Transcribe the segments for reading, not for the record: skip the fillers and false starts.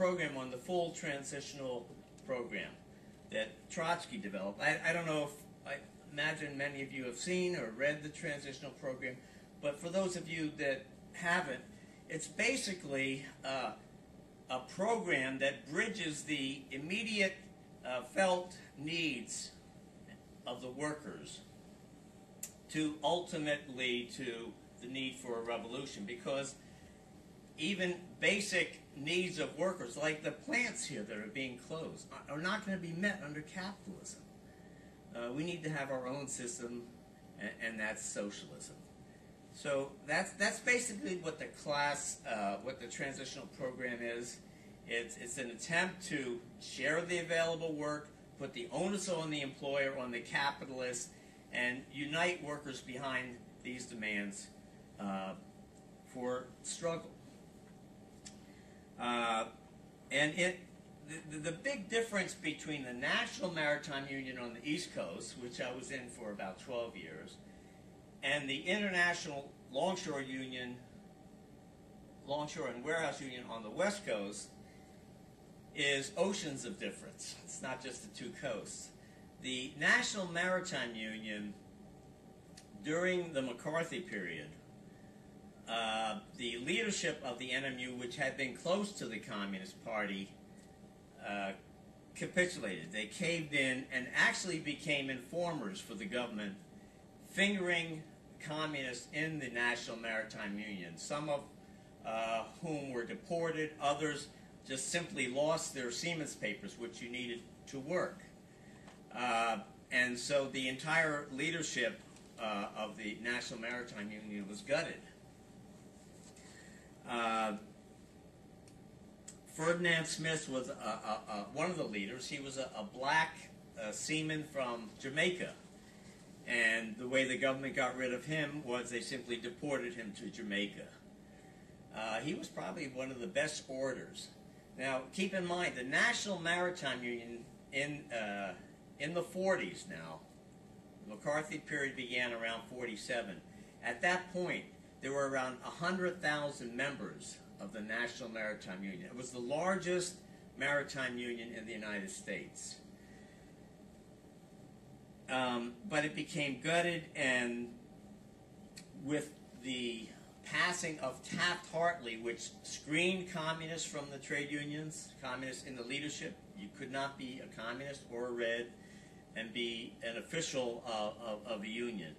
program on the full transitional program that Trotsky developed. I don't know if, I imagine many of you have seen or read the transitional program, but for those of you that haven't, it's basically a program that bridges the immediate felt needs of the workers to ultimately to the need for a revolution, because even basic needs of workers, like the plants here that are being closed, are not going to be met under capitalism. We need to have our own system, and that's socialism. So that's basically what the what the transitional program is. It's an attempt to share the available work, put the onus on the employer, on the capitalist, and unite workers behind these demands for struggle. And the big difference between the National Maritime Union on the East Coast, which I was in for about 12 years, and the International Longshore Union, Longshore and Warehouse Union on the West Coast, is oceans of difference. It's not just the two coasts. The National Maritime Union, during the McCarthy period, the leadership of the NMU, which had been close to the Communist Party, capitulated. They caved in and actually became informers for the government, fingering communists in the National Maritime Union, some of whom were deported, others just simply lost their seaman's papers, which you needed to work. And so the entire leadership of the National Maritime Union was gutted. Ferdinand Smith was one of the leaders. He was a black seaman from Jamaica. And the way the government got rid of him was they simply deported him to Jamaica. He was probably one of the best orators. Now, keep in mind, the National Maritime Union in the 40s now, the McCarthy period began around 47. At that point, there were around 100,000 members of the National Maritime Union. It was the largest maritime union in the United States. But it became gutted, and with the passing of Taft-Hartley, which screened communists from the trade unions, communists in the leadership, you could not be a communist or a red and be an official of a union.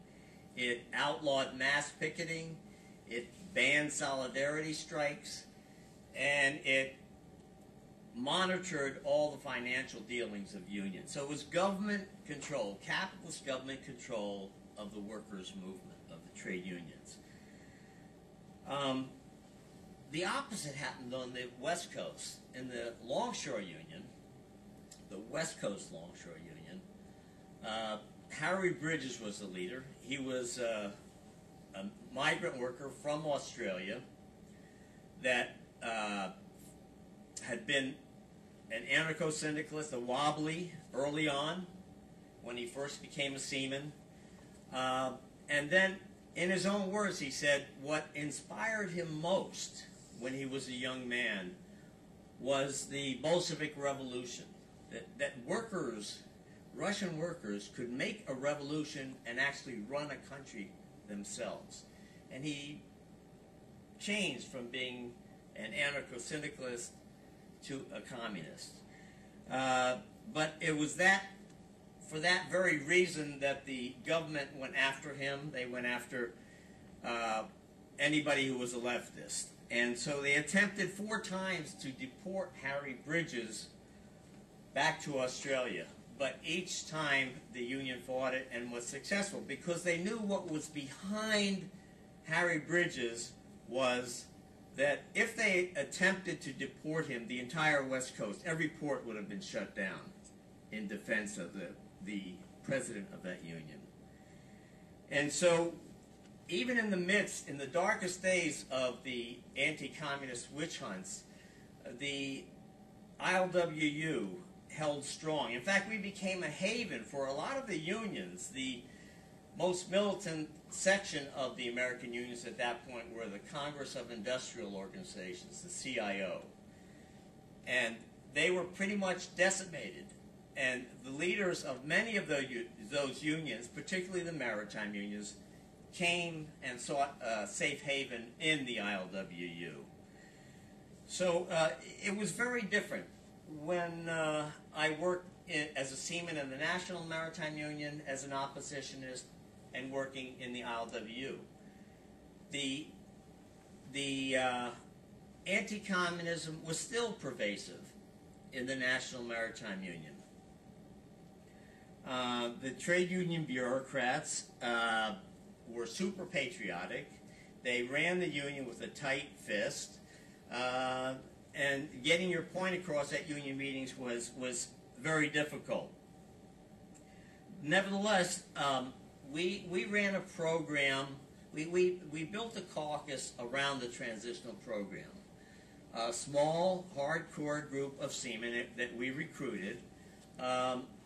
It outlawed mass picketing, it banned solidarity strikes, and it monitored all the financial dealings of unions. So it was government control, capitalist government control of the workers' movement, of the trade unions. The opposite happened on the West Coast. In the Longshore Union, the West Coast Longshore Union, Harry Bridges was the leader. He was a migrant worker from Australia that had been an anarcho-syndicalist, a wobbly, early on when he first became a seaman. And then, in his own words, he said what inspired him most when he was a young man was the Bolshevik Revolution. That workers, Russian workers, could make a revolution and actually run a country themselves. And he changed from being an anarcho-syndicalist to a communist. But it was for that very reason that the government went after him. They went after anybody who was a leftist. And so they attempted 4 times to deport Harry Bridges back to Australia. But each time the union fought it and was successful, because they knew what was behind Harry Bridges was that if they attempted to deport him, the entire West Coast, every port would have been shut down in defense of the president of that union. And so, even in the midst, in the darkest days of the anti-communist witch hunts, the ILWU held strong. In fact, we became a haven for a lot of the unions. The most militant section of the American unions at that point were the Congress of Industrial Organizations, the CIO. and they were pretty much decimated. And the leaders of many of those unions, particularly the maritime unions, came and sought safe haven in the ILWU. So it was very different when I worked as a seaman in the National Maritime Union, as an oppositionist, and working in the ILWU. The anti-communism was still pervasive in the National Maritime Union. The trade union bureaucrats were super patriotic. They ran the union with a tight fist, and getting your point across at union meetings was very difficult. Nevertheless, we ran a program. We built a caucus around the transitional program. A small, hardcore group of seamen that we recruited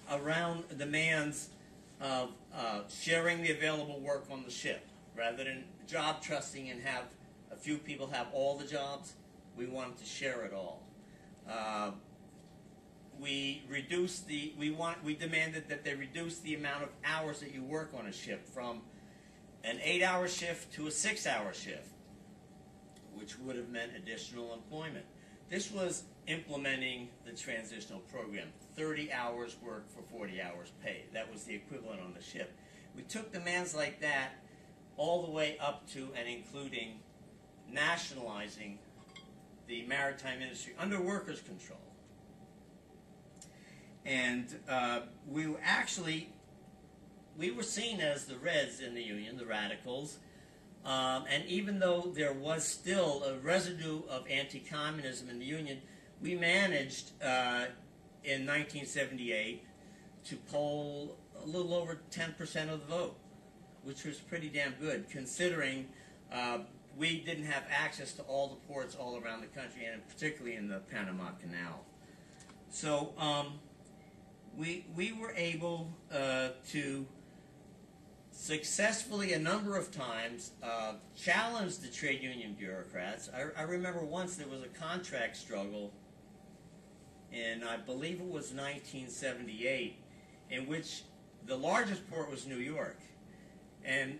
around demands of sharing the available work on the ship. Rather than job trusting and have a few people have all the jobs, we wanted to share it all. We demanded that they reduce the amount of hours that you work on a ship from an 8-hour shift to a 6-hour shift, which would have meant additional employment. This was implementing the transitional program, 30 hours work for 40 hours paid. That was the equivalent on the ship. We took demands like that all the way up to and including nationalizing the maritime industry under workers' control. And we were seen as the Reds in the union, the radicals, and even though there was still a residue of anti-communism in the union, we managed in 1978 to poll a little over 10% of the vote, which was pretty damn good, considering we didn't have access to all the ports all around the country, and particularly in the Panama Canal. So we were able to successfully, a number of times, challenge the trade union bureaucrats. I remember once there was a contract struggle in, I believe it was 1978, in which the largest port was New York. And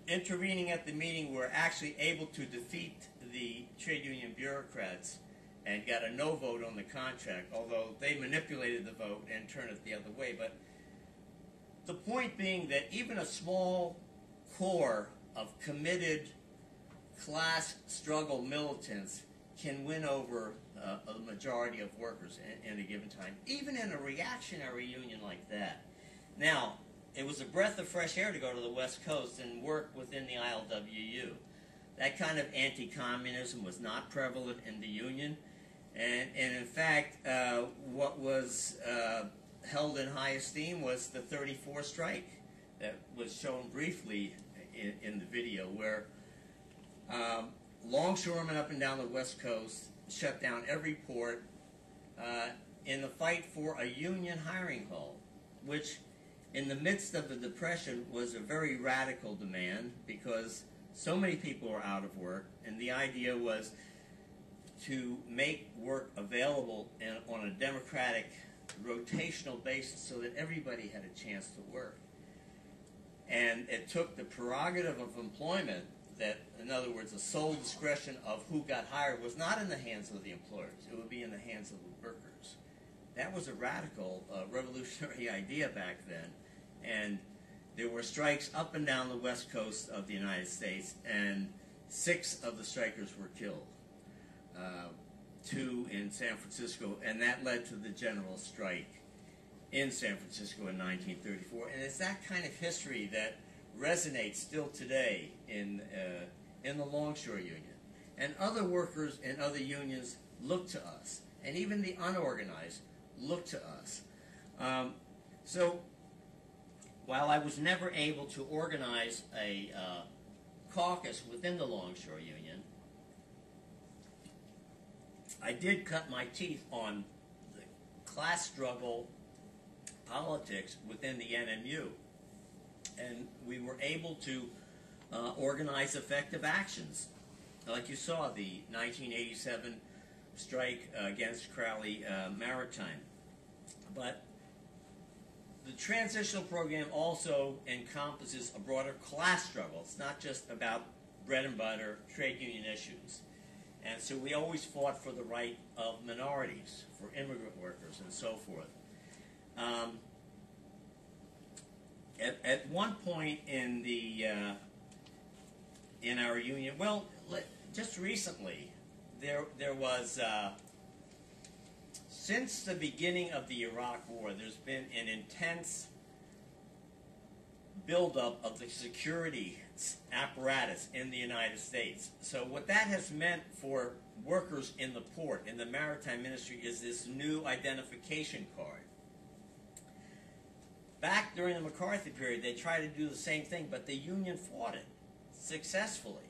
intervening at the meeting, we were actually able to defeat the trade union bureaucrats and got a no vote on the contract, although they manipulated the vote and turned it the other way. But the point being that even a small core of committed class struggle militants can win over a majority of workers in a given time, even in a reactionary union like that. Now, it was a breath of fresh air to go to the West Coast and work within the ILWU. That kind of anti-communism was not prevalent in the union, and in fact, what was held in high esteem was the 34 strike that was shown briefly in the video, where longshoremen up and down the West Coast shut down every port in the fight for a union hiring hall, which in the midst of the Depression was a very radical demand because so many people were out of work, and the idea was to make work available on a democratic rotational basis so that everybody had a chance to work. And it took the prerogative of employment, that, in other words, the sole discretion of who got hired was not in the hands of the employers. It would be in the hands of the workers. That was a radical, revolutionary idea back then. And there were strikes up and down the west coast of the United States, and 6 of the strikers were killed. 2 in San Francisco, and that led to the general strike in San Francisco in 1934. And it's that kind of history that resonates still today in the Longshore Union. And other workers in other unions look to us, and even the unorganized look to us. So while I was never able to organize a caucus within the Longshore Union, I did cut my teeth on the class struggle politics within the NMU. And we were able to organize effective actions. Like you saw, the 1987 strike against Crowley Maritime. But the transitional program also encompasses a broader class struggle. It's not just about bread and butter trade union issues. And so we always fought for the right of minorities, for immigrant workers, and so forth. At one point in the in our union, well, just recently, there was since the beginning of the Iraq War, there's been an intense buildup of the security apparatus in the United States. So what that has meant for workers in the port, in the maritime industry, is this new identification card. Back during the McCarthy period, they tried to do the same thing, but the union fought it successfully.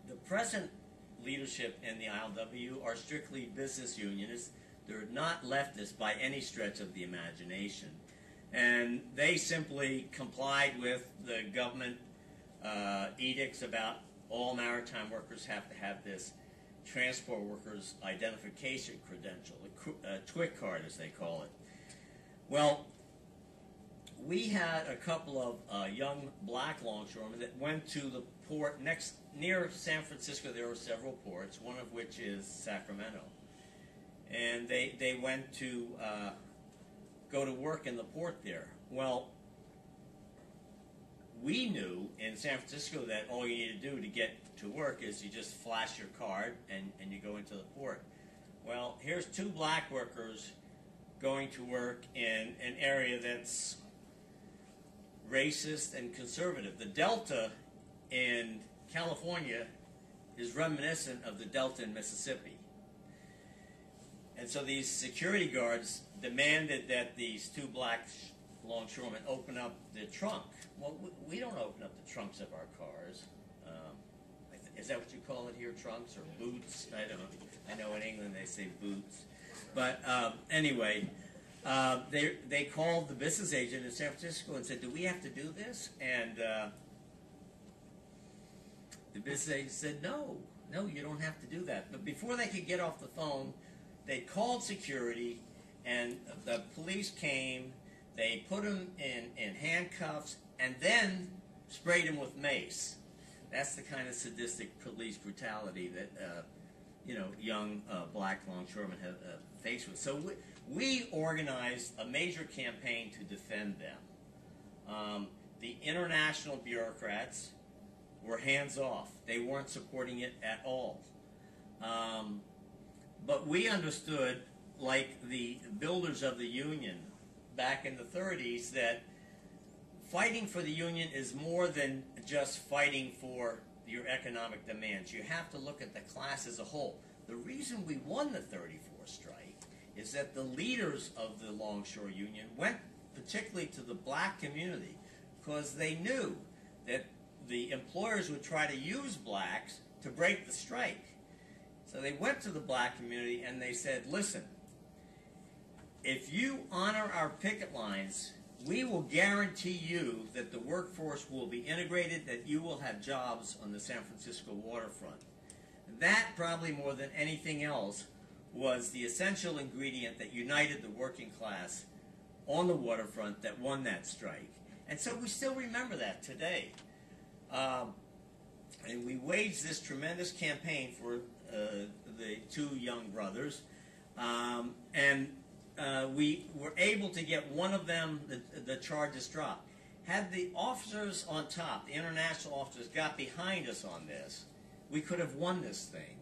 The present leadership in the ILWU are strictly business unionists. They're not leftists by any stretch of the imagination. And they simply complied with the government edicts about all maritime workers have to have this transport workers identification credential, the TWIC card as they call it. Well, we had a couple of young black longshoremen that went to the port near San Francisco. There were several ports, one of which is Sacramento. And they went to go to work in the port there. Well, we knew in San Francisco that all you need to do to get to work is you just flash your card and you go into the port. Well, here's two black workers going to work in an area that's racist and conservative. The Delta in California is reminiscent of the Delta in Mississippi. And so these security guards demanded that these two black longshoremen open up the trunk. Well, we don't open up the trunks of our cars. Is that what you call it here, trunks or boots? I don't know. I know in England they say boots. But anyway, they called the business agent in San Francisco and said, do we have to do this? And the business agent said, no, you don't have to do that. But before they could get off the phone, they called security, and the police came. They put him in handcuffs and then sprayed him with mace. That's the kind of sadistic police brutality that young black longshoremen have faced with. So we organized a major campaign to defend them. The international bureaucrats were hands off. They weren't supporting it at all. But we understood, like the builders of the union back in the 30s, that fighting for the union is more than just fighting for your economic demands. You have to look at the class as a whole. The reason we won the 34 strike is that the leaders of the Longshore Union went particularly to the black community because they knew that the employers would try to use blacks to break the strike. So they went to the black community and they said, listen, if you honor our picket lines, we will guarantee you that the workforce will be integrated, that you will have jobs on the San Francisco waterfront. That, probably more than anything else, was the essential ingredient that united the working class on the waterfront that won that strike. And so we still remember that today. And we waged this tremendous campaign for the two young brothers. We were able to get one of them, the charges dropped. Had the officers on top, the international officers, got behind us on this, we could have won this thing.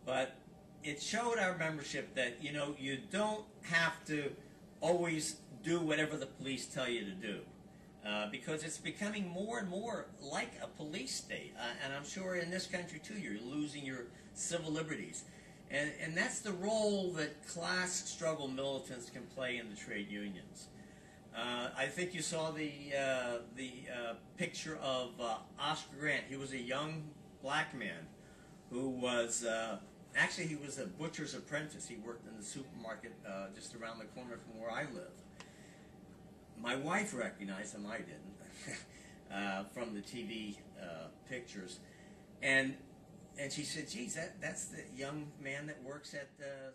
But it showed our membership that, you don't have to always do whatever the police tell you to do. Because it's becoming more and more like a police state. And I'm sure in this country, too, you're losing your civil liberties. And that's the role that class struggle militants can play in the trade unions. I think you saw the picture of Oscar Grant. He was a young black man who was, actually he was a butcher's apprentice. He worked in the supermarket just around the corner from where I live. My wife recognized him, I didn't, from the TV pictures. And And she said, geez, that's the young man that works at the